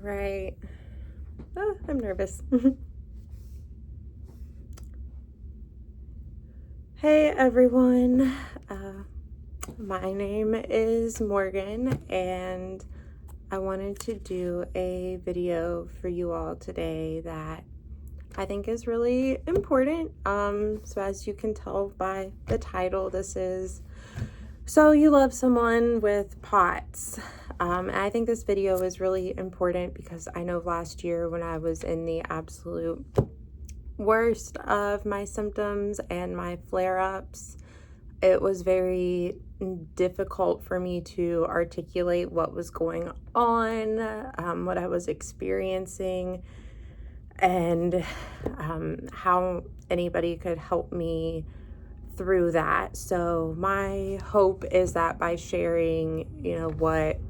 Right. Oh, I'm nervous. Hey everyone. Uh, my name is Morgan, and I wanted to do a video for you all today that I think is really important. So as you can tell by the title, this is So You Love Someone with POTS. And I think this video is really important because I know last year when I was in the absolute worst of my symptoms and my flare-ups, it was very difficult for me to articulate what was going on, what I was experiencing, and how anybody could help me through that. So my hope is that by sharing, what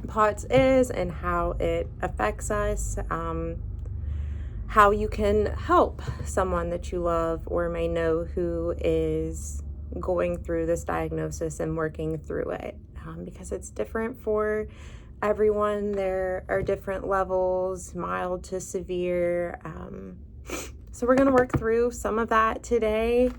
POTS is and how it affects us, how you can help someone that you love or may know who is going through this diagnosis and working through it, because it's different for everyone. There are different levels, mild to severe. So we're going to work through some of that today.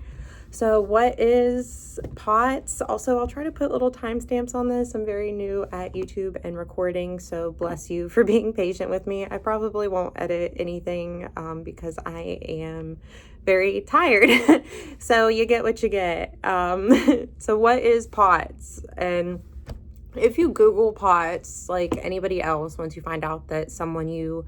So what is POTS? Also, I'll try to put little timestamps on this. I'm very new at YouTube and recording, so bless you for being patient with me. I probably won't edit anything because I am very tired. So you get what you get. So what is POTS? And if you Google POTS, like anybody else, once you find out that someone you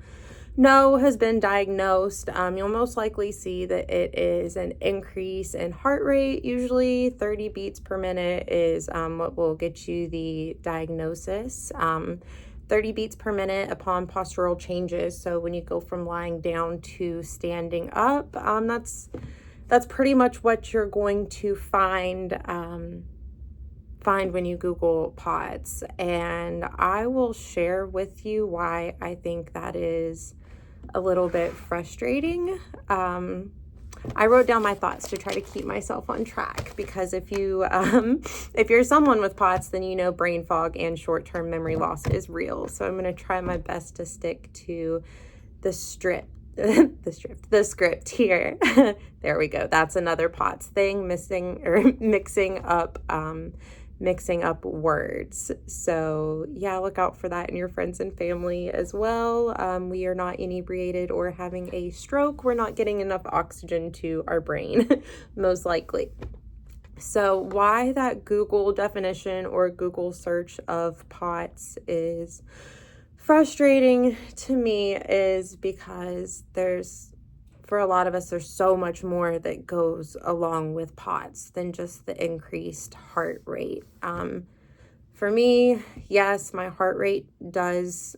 know has been diagnosed, you'll most likely see that it is an increase in heart rate. Usually 30 beats per minute is what will get you the diagnosis. 30 beats per minute upon postural changes. So when you go from lying down to standing up, that's pretty much what you're going to find when you Google POTS. And I will share with you why I think that is a little bit frustrating. I wrote down my thoughts to try to keep myself on track, because if you're someone with POTS, then you know brain fog and short-term memory loss is real. So I'm going to try my best to stick to the script here. There we go. That's another POTS thing, mixing up words. So yeah, look out for that in your friends and family as well. We are not inebriated or having a stroke. We're not getting enough oxygen to our brain, most likely. So why that Google definition or Google search of POTS is frustrating to me is because for a lot of us, there's so much more that goes along with POTS than just the increased heart rate. For me, yes, my heart rate does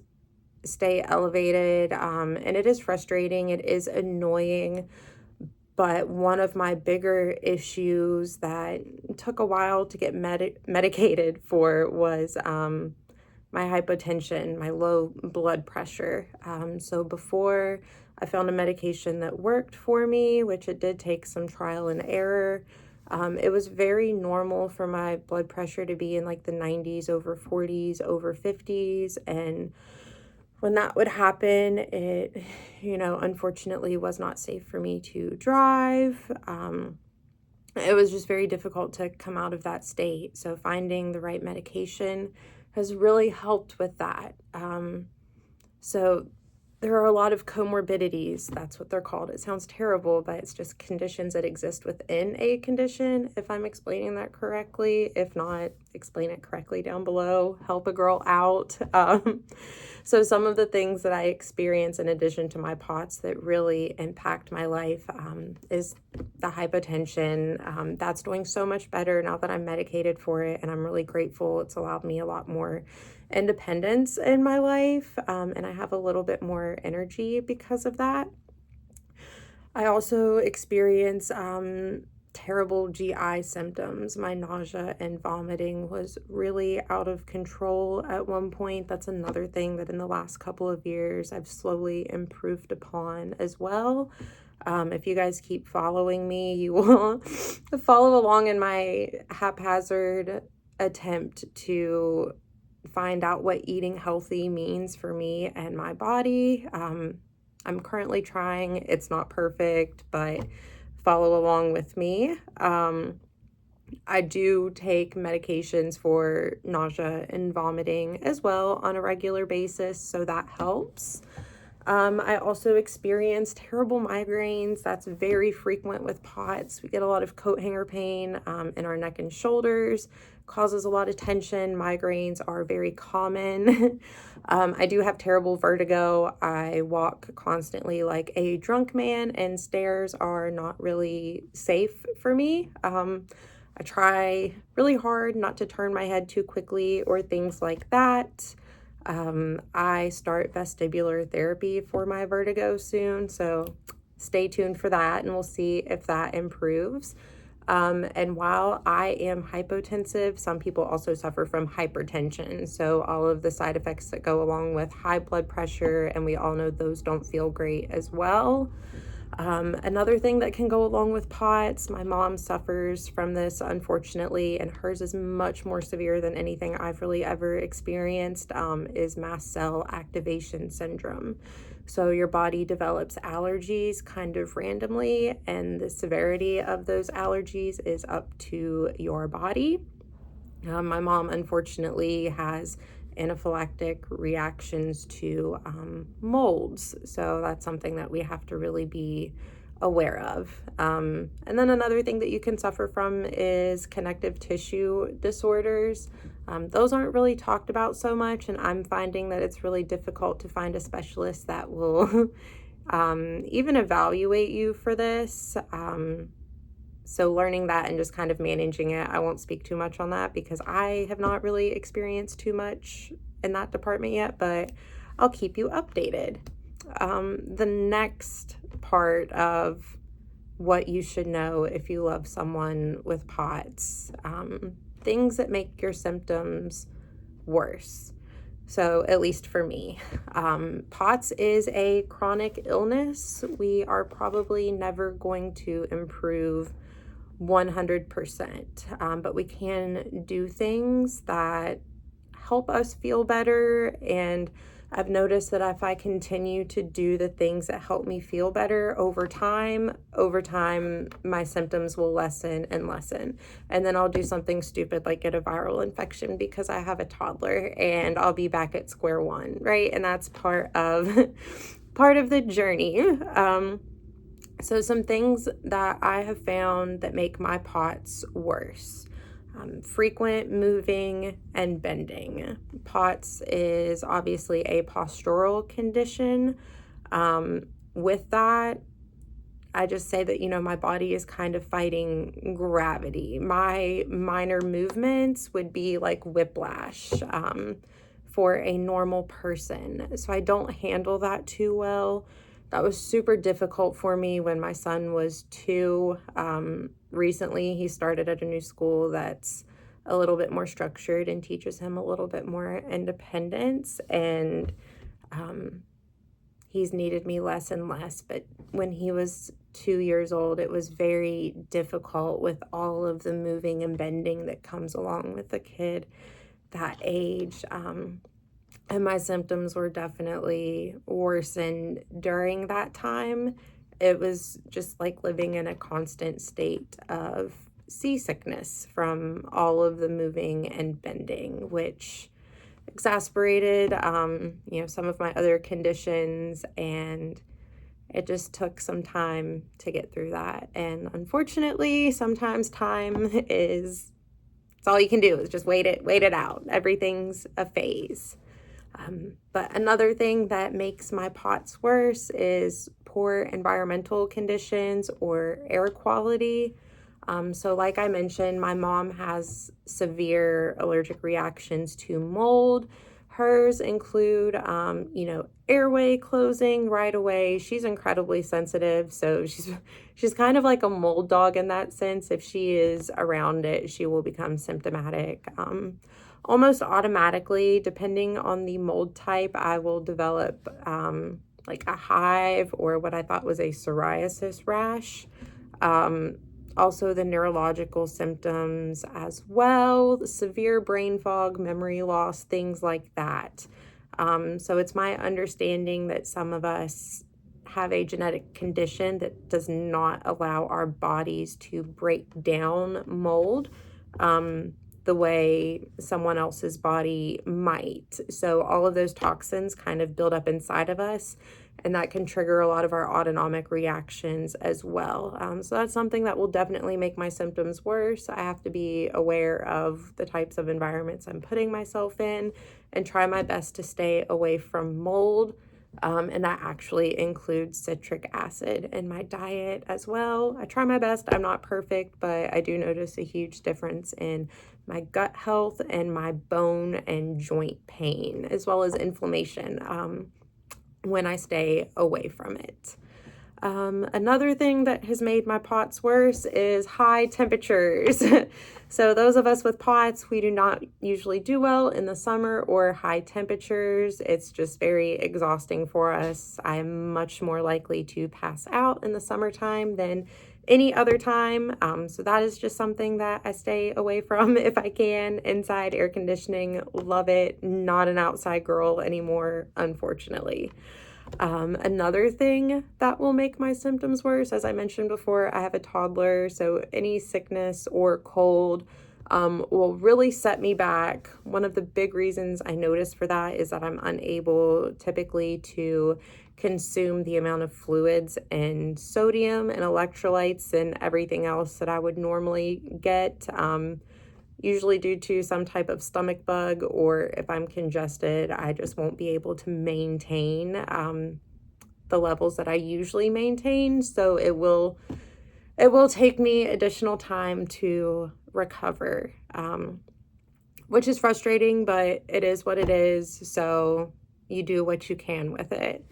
stay elevated, and it is frustrating. It is annoying. But one of my bigger issues that took a while to get medicated for was my hypotension, my low blood pressure. So before I found a medication that worked for me, which it did take some trial and error, it was very normal for my blood pressure to be in like the 90s, over 40s, over 50s. And when that would happen, it, unfortunately was not safe for me to drive. It was just very difficult to come out of that state. So finding the right medication has really helped with that. So there are a lot of comorbidities. That's what they're called. It sounds terrible, but it's just conditions that exist within a condition, if I'm explaining that correctly. If not, explain it correctly down below. Help a girl out. So some of the things that I experience in addition to my POTS that really impact my life is the hypotension. That's doing so much better now that I'm medicated for it, and I'm really grateful. It's allowed me a lot more independence in my life, and I have a little bit more energy because of that. I also experience terrible GI symptoms. My nausea and vomiting was really out of control at one point. That's another thing that in the last couple of years I've slowly improved upon as well. If you guys keep following me, you will follow along in my haphazard attempt to find out what eating healthy means for me and my body. I'm currently trying. It's not perfect, but follow along with me. I do take medications for nausea and vomiting as well on a regular basis, so that helps. I also experience terrible migraines. That's very frequent with POTS. We get a lot of coat hanger pain in our neck and shoulders, causes a lot of tension. Migraines are very common. I do have terrible vertigo. I walk constantly like a drunk man, and stairs are not really safe for me. I try really hard not to turn my head too quickly or things like that. I start vestibular therapy for my vertigo soon, so stay tuned for that and we'll see if that improves. And while I am hypotensive, some people also suffer from hypertension. So all of the side effects that go along with high blood pressure, and we all know those don't feel great as well. Another thing that can go along with POTS, my mom suffers from this, unfortunately, and hers is much more severe than anything I've really ever experienced, is mast cell activation syndrome. So your body develops allergies kind of randomly, and the severity of those allergies is up to your body. My mom, unfortunately, has anaphylactic reactions to molds. So that's something that we have to really be aware of. And then another thing that you can suffer from is connective tissue disorders. Those aren't really talked about so much, and I'm finding that it's really difficult to find a specialist that will even evaluate you for this. So learning that and just kind of managing it, I won't speak too much on that because I have not really experienced too much in that department yet, but I'll keep you updated. The next part of what you should know if you love someone with POTS, things that make your symptoms worse. So at least for me, POTS is a chronic illness. We are probably never going to improve 100%, but we can do things that help us feel better. And I've noticed that if I continue to do the things that help me feel better over time, my symptoms will lessen and lessen. And then I'll do something stupid like get a viral infection because I have a toddler, and I'll be back at square one, right? And that's part of the journey. So some things that I have found that make my POTS worse. Frequent moving and bending. POTS is obviously a postural condition. With that, I just say that, my body is kind of fighting gravity. My minor movements would be like whiplash for a normal person. So I don't handle that too well. That was super difficult for me when my son was 2. Recently, he started at a new school that's a little bit more structured and teaches him a little bit more independence, and he's needed me less and less. But when he was 2 years old, it was very difficult with all of the moving and bending that comes along with a kid that age. And my symptoms were definitely worsened during that time. It was just like living in a constant state of seasickness from all of the moving and bending, which exacerbated, some of my other conditions, and it just took some time to get through that. And unfortunately, sometimes it's all you can do is just wait it out. Everything's a phase. But another thing that makes my POTS worse is poor environmental conditions or air quality. So like I mentioned, my mom has severe allergic reactions to mold. Hers include, airway closing right away. She's incredibly sensitive, so she's kind of like a mold dog in that sense. If she is around it, she will become symptomatic. Almost automatically, depending on the mold type, I will develop like a hive or what I thought was a psoriasis rash. Also the neurological symptoms as well, the severe brain fog, memory loss, things like that. So it's my understanding that some of us have a genetic condition that does not allow our bodies to break down mold the way someone else's body might. So all of those toxins kind of build up inside of us, and that can trigger a lot of our autonomic reactions as well. So that's something that will definitely make my symptoms worse. I have to be aware of the types of environments I'm putting myself in and try my best to stay away from mold. And that actually includes citric acid in my diet as well. I try my best. I'm not perfect, but I do notice a huge difference in my gut health and my bone and joint pain, as well as inflammation when I stay away from it. Another thing that has made my POTS worse is high temperatures. So those of us with POTS, we do not usually do well in the summer or high temperatures. It's just very exhausting for us. I'm much more likely to pass out in the summertime than any other time. So that is just something that I stay away from if I can. Inside air conditioning, love it. Not an outside girl anymore, unfortunately. Another thing that will make my symptoms worse, as I mentioned before, I have a toddler, so any sickness or cold will really set me back. One of the big reasons I notice for that is that I'm unable typically to consume the amount of fluids and sodium and electrolytes and everything else that I would normally get. Usually due to some type of stomach bug, or if I'm congested, I just won't be able to maintain the levels that I usually maintain. So it will take me additional time to recover, which is frustrating, but it is what it is. So you do what you can with it.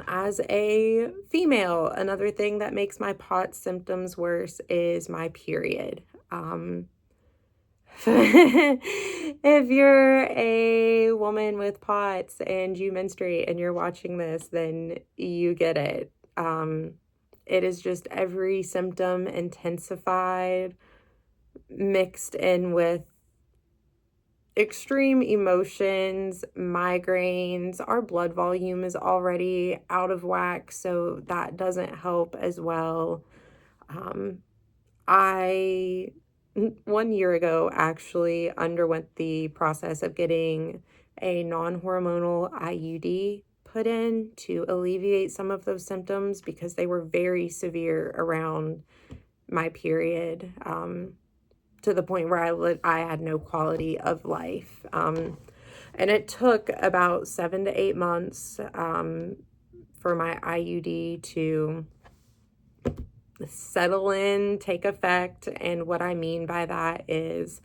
As a female, another thing that makes my POTS symptoms worse is my period. If you're a woman with POTS and you menstruate and you're watching this, then you get it. It is just every symptom intensified, mixed in with extreme emotions, migraines. Our blood volume is already out of whack, so that doesn't help as well. I 1 year ago actually underwent the process of getting a non-hormonal IUD put in to alleviate some of those symptoms because they were very severe around my period, to the point where I had no quality of life. And it took about 7 to 8 months for my IUD to settle in, take effect. And what I mean by that is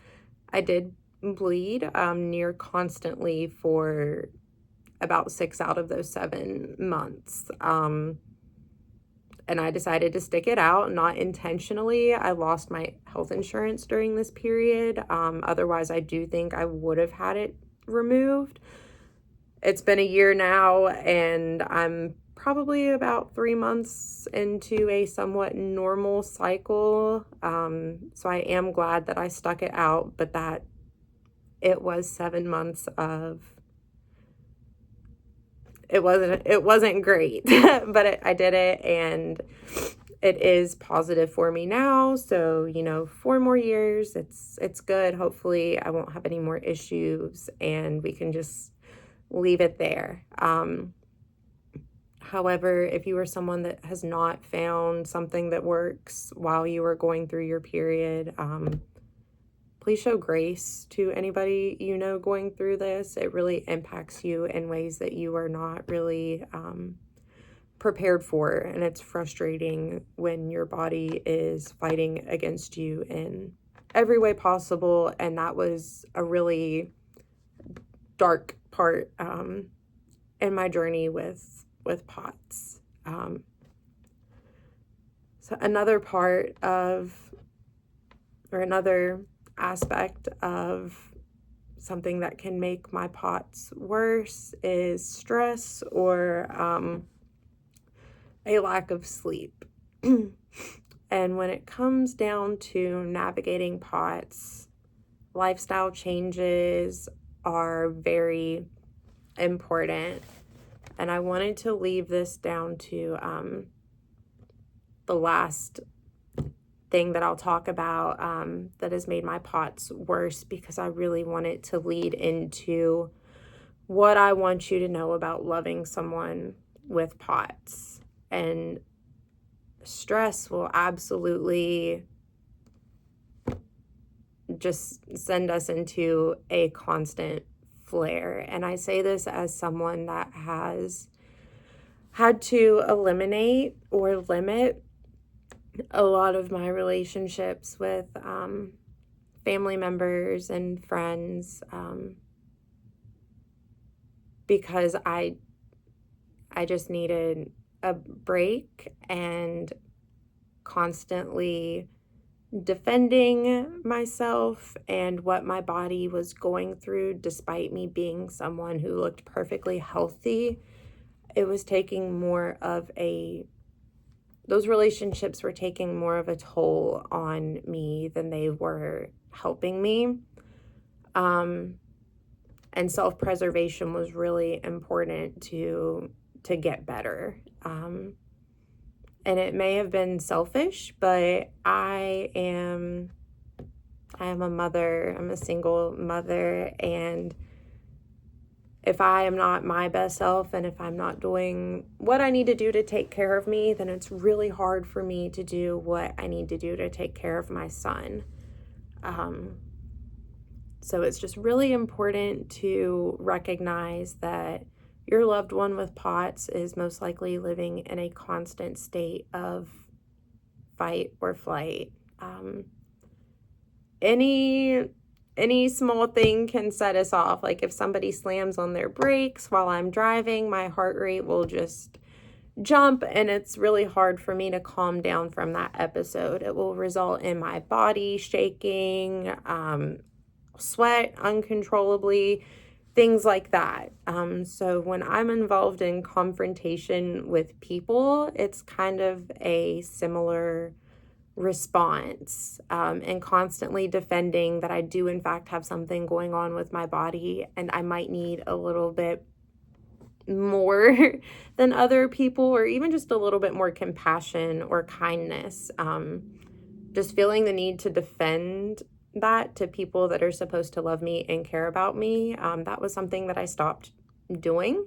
I did bleed near constantly for about 6 out of those 7 months. And I decided to stick it out, not intentionally. I lost my health insurance during this period. Otherwise, I do think I would have had it removed. It's been a year now, and I'm probably about 3 months into a somewhat normal cycle. So I am glad that I stuck it out, but that it was 7 months of, it wasn't great, but I did it, and it is positive for me now. So, 4 more years, it's good. Hopefully I won't have any more issues and we can just leave it there. However, if you are someone that has not found something that works while you are going through your period, please show grace to anybody going through this. It really impacts you in ways that you are not really prepared for, and it's frustrating when your body is fighting against you in every way possible, and that was a really dark part in my journey with POTS. So another aspect of something that can make my POTS worse is stress or a lack of sleep. And when it comes down to navigating POTS, lifestyle changes are very important. And I wanted to leave this down to the last thing that I'll talk about that has made my POTS worse, because I really want it to lead into what I want you to know about loving someone with POTS. And stress will absolutely just send us into a constant flare. And I say this as someone that has had to eliminate or limit a lot of my relationships with family members and friends, because I just needed a break, and constantly defending myself and what my body was going through, despite me being someone who looked perfectly healthy. It was taking more of those relationships were taking more of a toll on me than they were helping me. And self-preservation was really important to get better. And it may have been selfish, but I am a mother. I'm a single mother, and if I am not my best self, and if I'm not doing what I need to do to take care of me, then it's really hard for me to do what I need to do to take care of my son. So it's just really important to recognize that your loved one with POTS is most likely living in a constant state of fight or flight. Any small thing can set us off. Like if somebody slams on their brakes while I'm driving, my heart rate will just jump, and it's really hard for me to calm down from that episode. It will result in my body shaking, sweat uncontrollably, things like that. So when I'm involved in confrontation with people, it's kind of a similar response, and constantly defending that I do in fact have something going on with my body, and I might need a little bit more than other people, or even just a little bit more compassion or kindness. Just feeling the need to defend that to people that are supposed to love me and care about me. That was something that I stopped doing.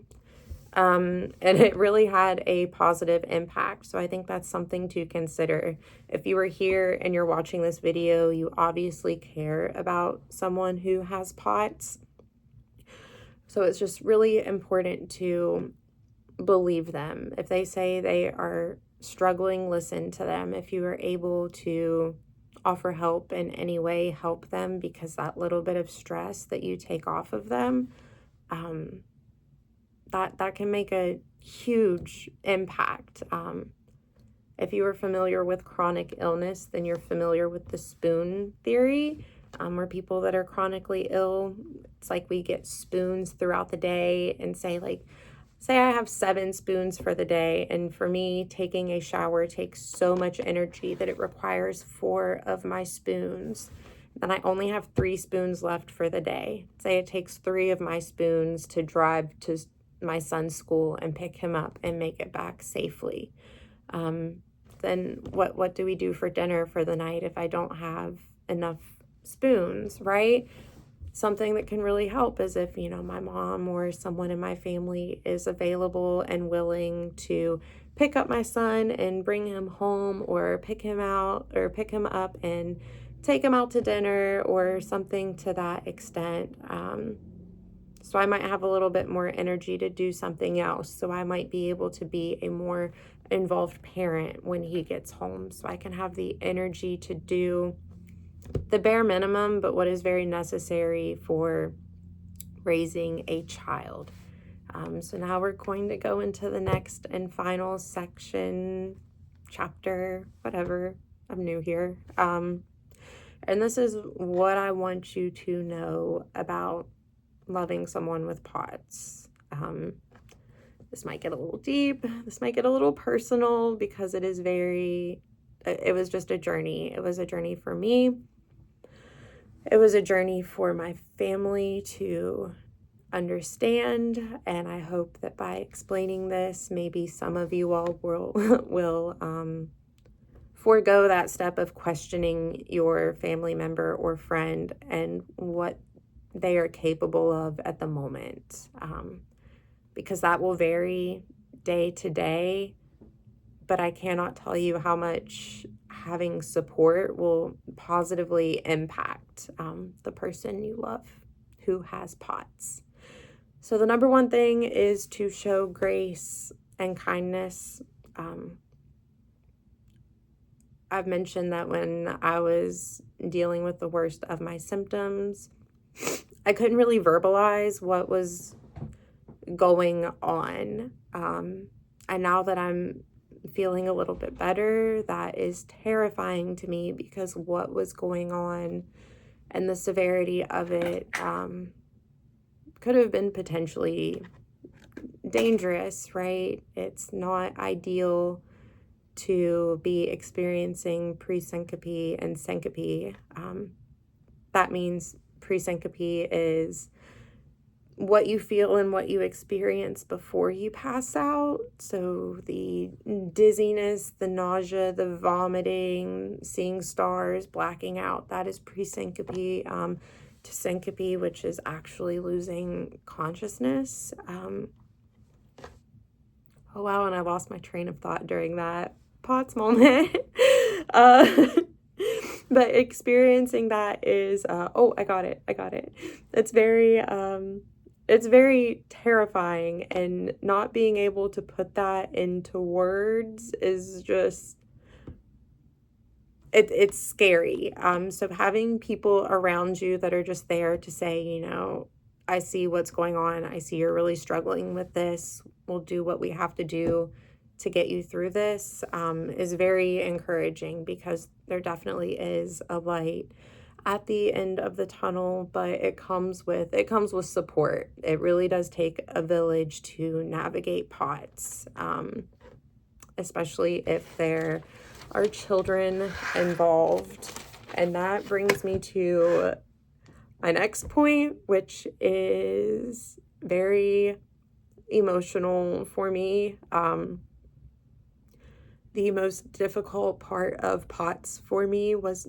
And it really had a positive impact. So I think that's something to consider. If you are here and you're watching this video, you obviously care about someone who has POTS. So it's just really important to believe them. If they say they are struggling, listen to them. If you are able to offer help in any way, help them, because that little bit of stress that you take off of them, that can make a huge impact. If you are familiar with chronic illness, then you're familiar with the spoon theory, where people that are chronically ill, it's like we get spoons throughout the day, and say I have 7 spoons for the day, and for me, taking a shower takes so much energy that it requires 4 of my spoons. Then I only have 3 spoons left for the day. Say it takes 3 of my spoons to drive to my son's school and pick him up and make it back safely. Then what do we do for dinner for the night if I don't have enough spoons, right? Something that can really help is if, my mom or someone in my family is available and willing to pick up my son and bring him home, or pick him up and take him out to dinner, or something to that extent. So I might have a little bit more energy to do something else. So I might be able to be a more involved parent when he gets home. So I can have the energy to do the bare minimum, but what is very necessary for raising a child. So now we're going to go into the next and final section, chapter, whatever. I'm new here. And this is what I want you to know about loving someone with POTS. This might get a little deep. This might get a little personal, because it is very just a journey. It was a journey for me. It was a journey for my family to understand, and I hope that by explaining this, maybe some of you all will forego that step of questioning your family member or friend and what they are capable of at the moment, because that will vary day to day. But I cannot tell you how much having support will positively impact the person you love who has POTS. So the number one thing is to show grace and kindness. I've mentioned that when I was dealing with the worst of my symptoms, I couldn't really verbalize what was going on. And now that I'm feeling a little bit better, that is terrifying to me, because what was going on and the severity of it could have been potentially dangerous, right? It's not ideal to be experiencing presyncope and syncope. That means presyncope is what you feel and what you experience before you pass out. So the dizziness, the nausea, the vomiting, seeing stars, blacking out, that is presyncope. To syncope, which is actually losing consciousness. Oh wow, and I lost my train of thought during that POTS moment. But experiencing that is, I got it. It's very terrifying, and not being able to put that into words is just, it's scary. So having people around you that are just there to say, I see what's going on. I see you're really struggling with this. We'll do what we have to do to get you through this, is very encouraging, because there definitely is a light at the end of the tunnel, but it comes with support. It really does take a village to navigate POTS, especially if there are children involved. And that brings me to my next point, which is very emotional for me. The most difficult part of POTS for me was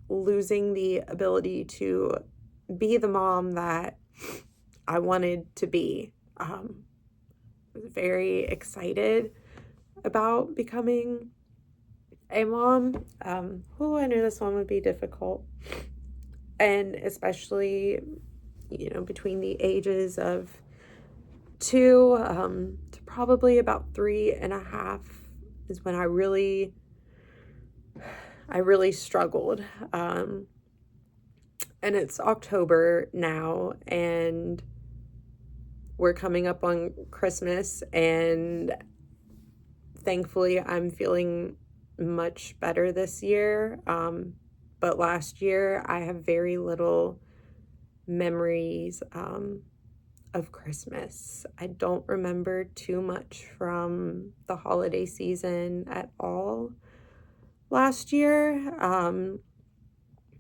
losing the ability to be the mom that I wanted to be. I was very excited about becoming a mom. I knew this one would be difficult. And especially, between the ages of 2 to probably about 3.5 is when I really struggled. And it's October now, and we're coming up on Christmas, and thankfully I'm feeling much better this year. But last year I have very little memories of Christmas. I don't remember too much from the holiday season at all last year.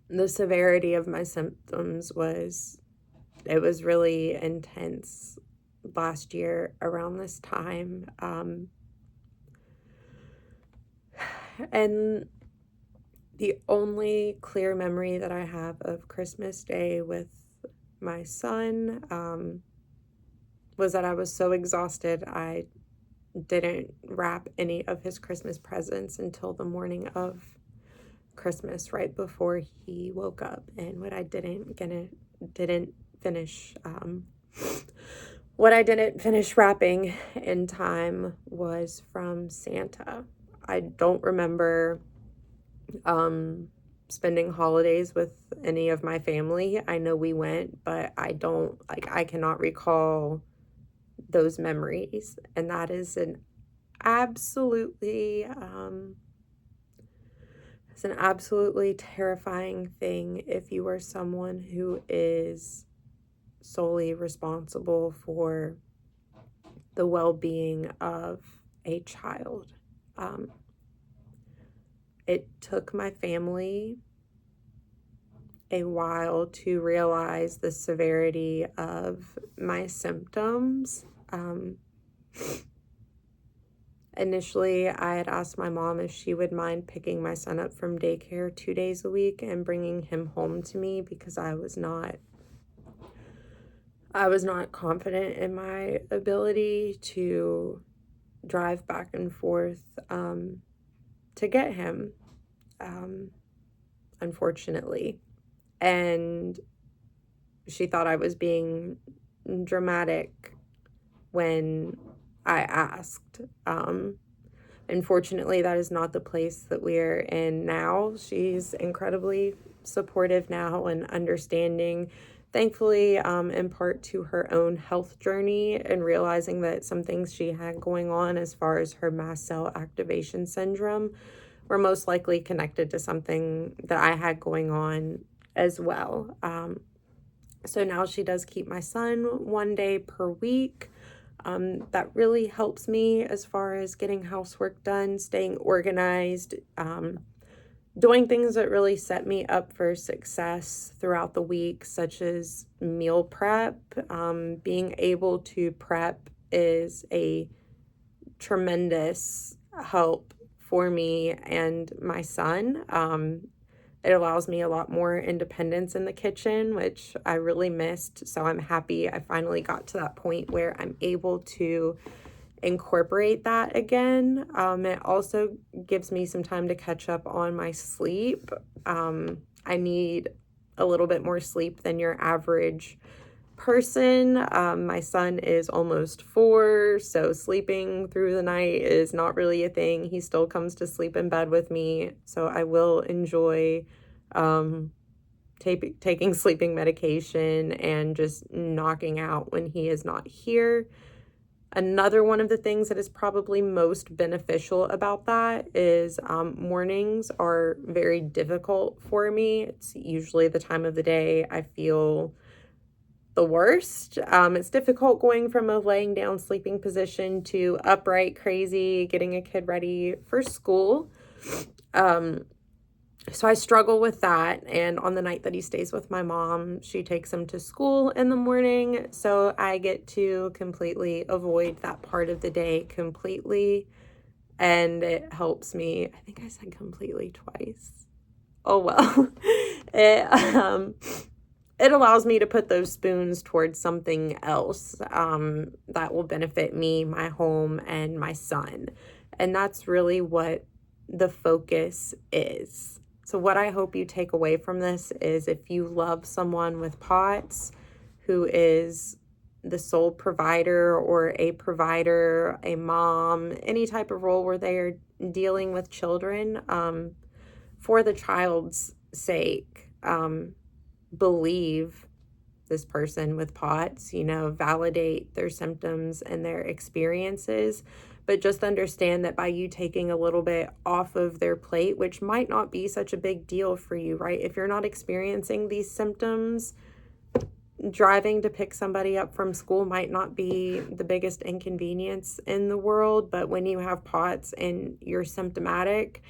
The severity of my symptoms was really intense last year around this time. And the only clear memory that I have of Christmas Day with my son was that I was so exhausted I didn't wrap any of his Christmas presents until the morning of Christmas, right before he woke up. And what I didn't finish wrapping in time was from Santa. I don't remember spending holidays with any of my family. I know we went, but I cannot recall those memories. And that is an absolutely terrifying thing if you are someone who is solely responsible for the well-being of a child. it took my family a while to realize the severity of my symptoms. Initially, I had asked my mom if she would mind picking my son up from daycare 2 days a week and bringing him home to me because I was not confident in my ability to drive back and forth to get him, unfortunately. And she thought I was being dramatic when I asked. Unfortunately, that is not the place that we're in now. She's incredibly supportive now and understanding, thankfully, in part to her own health journey and realizing that some things she had going on as far as her mast cell activation syndrome were most likely connected to something that I had going on as well. So now she does keep my son 1 day per week. That really helps me as far as getting housework done, staying organized, doing things that really set me up for success throughout the week, such as meal prep. Being able to prep is a tremendous help for me and my son. It allows me a lot more independence in the kitchen, which I really missed. So I'm happy I finally got to that point where I'm able to incorporate that again. It also gives me some time to catch up on my sleep. I need a little bit more sleep than your average person. My son is almost 4, so sleeping through the night is not really a thing. He still comes to sleep in bed with me, so I will enjoy taking sleeping medication and just knocking out when he is not here. Another one of the things that is probably most beneficial about that is mornings are very difficult for me. It's usually the time of the day I feel the worst. It's difficult going from a laying down sleeping position to upright crazy, getting a kid ready for school. So I struggle with that. And on the night that he stays with my mom, she takes him to school in the morning. So I get to completely avoid that part of the day completely. And it helps me. I think I said completely twice. Oh, well. It allows me to put those spoons towards something else that will benefit me, my home, and my son. And that's really what the focus is. So what I hope you take away from this is if you love someone with POTS who is the sole provider or a provider, a mom, any type of role where they are dealing with children, for the child's sake, believe this person with POTS, validate their symptoms and their experiences, but just understand that by you taking a little bit off of their plate, which might not be such a big deal for you, right? If you're not experiencing these symptoms, driving to pick somebody up from school might not be the biggest inconvenience in the world, but when you have POTS and you're symptomatic,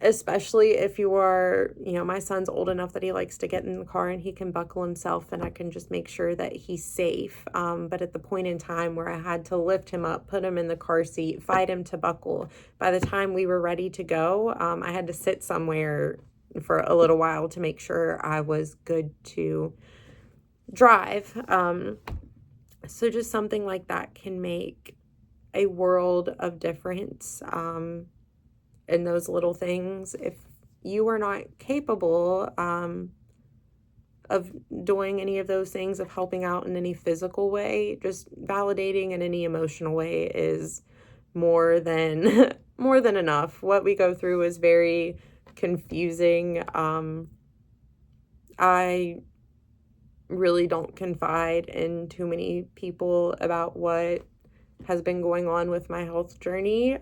especially if you are, my son's old enough that he likes to get in the car and he can buckle himself and I can just make sure that he's safe. But at the point in time where I had to lift him up, put him in the car seat, fight him to buckle, by the time we were ready to go, I had to sit somewhere for a little while to make sure I was good to drive. So just something like that can make a world of difference. In those little things, if you are not capable of doing any of those things, of helping out in any physical way, just validating in any emotional way is more than more than enough. What we go through is very confusing. I really don't confide in too many people about what has been going on with my health journey.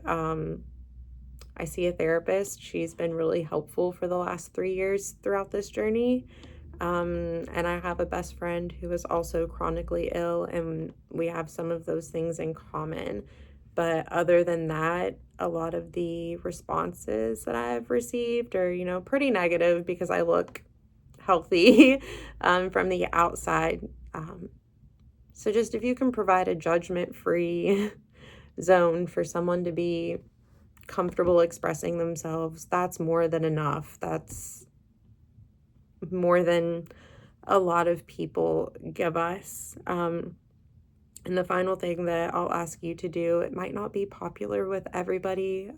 I see a therapist. She's been really helpful for the last 3 years throughout this journey. And I have a best friend who is also chronically ill, and we have some of those things in common. But other than that, a lot of the responses that I've received are, you know, pretty negative because I look healthy from the outside. So just if you can provide a judgment-free zone for someone to be comfortable expressing themselves, that's more than enough. That's more than a lot of people give us. And the final thing that I'll ask you to do, it might not be popular with everybody,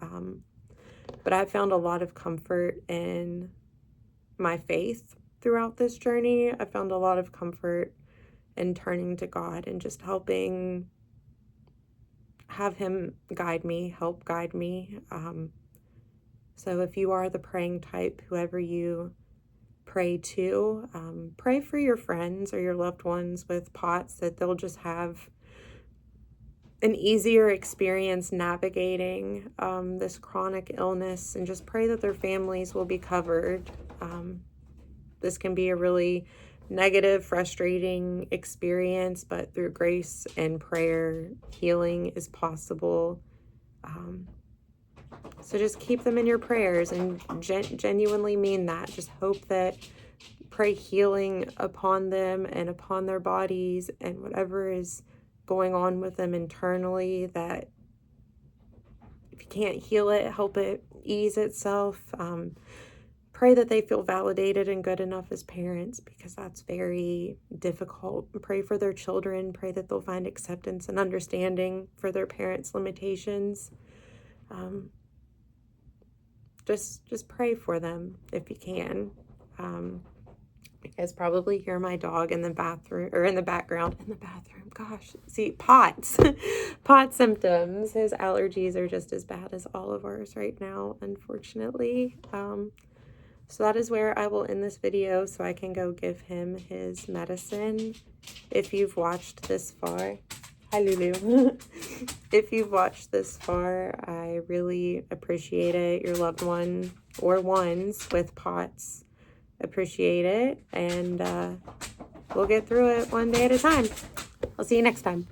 but I've found a lot of comfort in my faith throughout this journey. I found a lot of comfort in turning to God and just helping have Him guide me, help guide me. So if you are the praying type, whoever you pray to, pray for your friends or your loved ones with POTS, that they'll just have an easier experience navigating this chronic illness, and just pray that their families will be covered. This can be a really negative, frustrating experience, but through grace and prayer, healing is possible. So just keep them in your prayers and genuinely mean that. Just hope that, pray healing upon them and upon their bodies and whatever is going on with them internally, that if you can't heal it, help it ease itself. Pray that they feel validated and good enough as parents, because that's very difficult. Pray for their children. Pray that they'll find acceptance and understanding for their parents' limitations. Just pray for them if you can. You guys probably hear my dog in the bathroom, or in the background, in the bathroom. Gosh, see, POTS, POTS symptoms. His allergies are just as bad as all of ours right now, unfortunately. So that is where I will end this video so I can go give him his medicine. If you've watched this far, hi Lulu. If you've watched this far, I really appreciate it. Your loved one or ones with POTS appreciate it, and we'll get through it one day at a time. I'll see you next time.